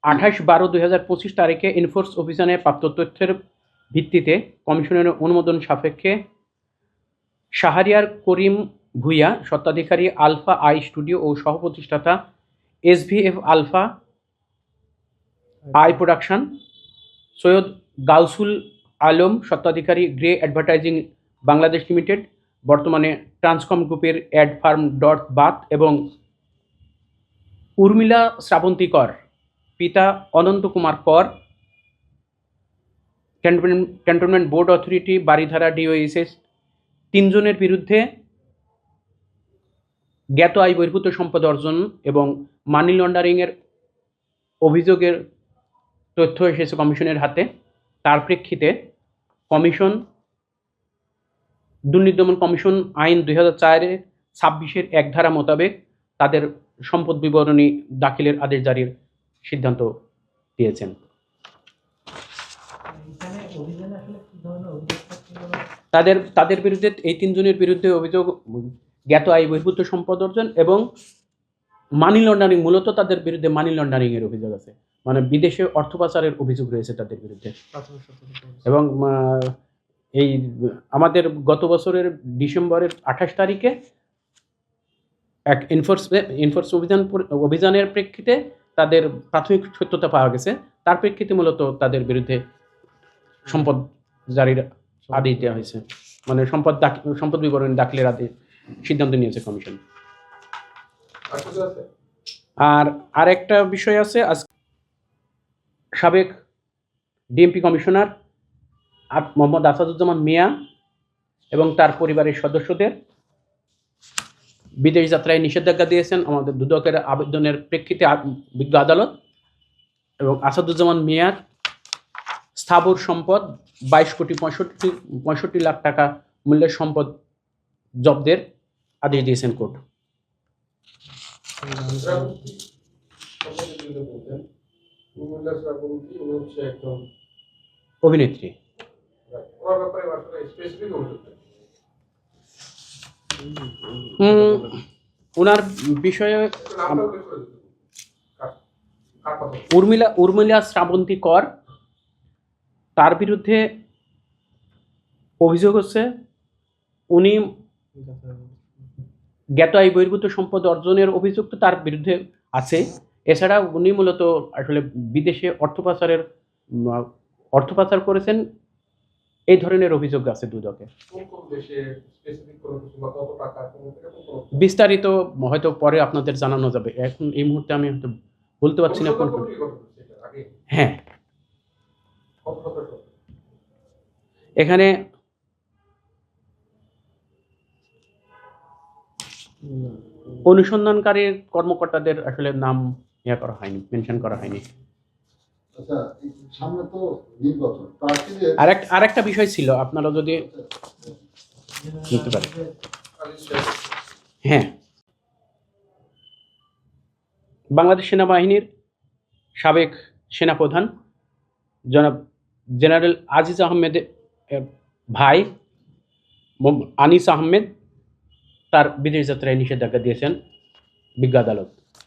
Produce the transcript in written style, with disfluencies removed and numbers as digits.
28/12/2025 তারিখে এনফোর্স অভিযানে প্রাপ্ত তথ্যের ভিত্তিতে কমিশনের অনুমোদন সাপেক্ষে শাহরিয়ার করিম ভূঁইয়া স্বত্বাধিকারী আলফা আই স্টুডিও ও সহ-প্রতিষ্ঠাতা SVF Alpha Eye production, Syed Gausul Alam স্বত্বাধিকারী গ্রে অ্যাডভার্টাইজিং বাংলাদেশ লিমিটেড, বর্তমানে ট্রান্সকম গ্রুপের অ্যাড ফার্ম ডট বাত, এবং উর্মিলা শ্রাবন্তী কর পিতা অনন্ত কুমার কর, ক্যান্টনমেন্ট বোর্ড অথরিটি, বারিধারা ডিওএসএস, 3 জনের বিরুদ্ধে জ্ঞাত আয় বহির্ভূত সম্পদ অর্জন এবং মানি লন্ডারিংয়ের অভিযোগের তথ্য এসেছে কমিশনের হাতে। তার প্রেক্ষিতে কমিশন দুর্নীতি দমন কমিশন আইন 2004-এর 26-এর 1 ধারা মোতাবেক তাদের সম্পদ বিবরণী দাখিলের আদেশ জারির সিদ্ধান্ত দিয়েছেন। তাদের বিরুদ্ধে এই 3 জনের বিরুদ্ধে অভিযোগ জ্ঞাত আয় বহির্ভূত সম্পদ অর্জন এবং মানি লন্ডারিং, মূলত তাদের বিরুদ্ধে মানি লন্ডারিং এর অভিযোগ আছে, মানে বিদেশে অর্থ পাচারের অভিযোগ রয়েছে তাদের বিরুদ্ধে। এবং এই আমাদের গত বছরের ডিসেম্বরের 28 তারিখে এক এনফোর্স অভিযানের প্রেক্ষিতে তাদের প্রাথমিক সত্যতা পাওয়া গেছে। তার প্রেক্ষিতে মূলত তাদের বিরুদ্ধে সম্পদ জারির আদেশ দেওয়া হয়েছে, মানে সম্পদ বিবরণী দাখিলের আদেশ সিদ্ধান্ত নিয়েছে কমিশন। আর আরেকটা বিষয় আছে, আজ সাবেক ডিএমপি কমিশনার মোহাম্মদ আসাদুজ্জামান মিয়া এবং তার পরিবারের সদস্যদের বিদেশ যাত্রায় নিষেধাজ্ঞা দিয়েছেন আমাদের দুদকের আবেদনের প্রেক্ষিতে বিজ্ঞ আদালত, এবং আসাদুজ্জামান মিয়ার স্থাবর সম্পদ 22,65,65 লাখ টাকা মূল্যের সম্পদ জব্দের আদেশ দিয়েছেন কোর্ট। অভিনেত্রী ওনার বিষয়ে উর্মিলা শ্রাবন্তী কর, তার বিরুদ্ধে অভিযোগ হচ্ছে উনি জ্ঞাত আয় বহির্ভূত সম্পদ অর্জনের অভিযোগ তো তার বিরুদ্ধে আছে। এছাড়া উনি মূলত আসলে বিদেশে অর্থ পাচার করেছেন, এই ধরনের অভিযোগ আছে দুদকে। বিস্তারিত হয়তো পরে আপনাদের জানানো যাবে, এখন এই মুহূর্তে আমি হয়তো বলতে পারছি না কোন। হ্যাঁ, এখানে অনুসন্ধানকারীর কর্মকর্তাদের আসলে নাম করা হয়নি, মেনশন করা হয়নি। আরেকটা বিষয় ছিল, আপনারা যদি বুঝতে পারেন। হ্যাঁ, বাংলাদেশ সেনাবাহিনীর সাবেক সেনাপ্রধান জনাব জেনারেল আজিজ আহমেদের ভাই আনিস আহমেদ তার বিদেশ যাত্রায় নিষেধাজ্ঞা দিয়েছেন বিজ্ঞ আদালত।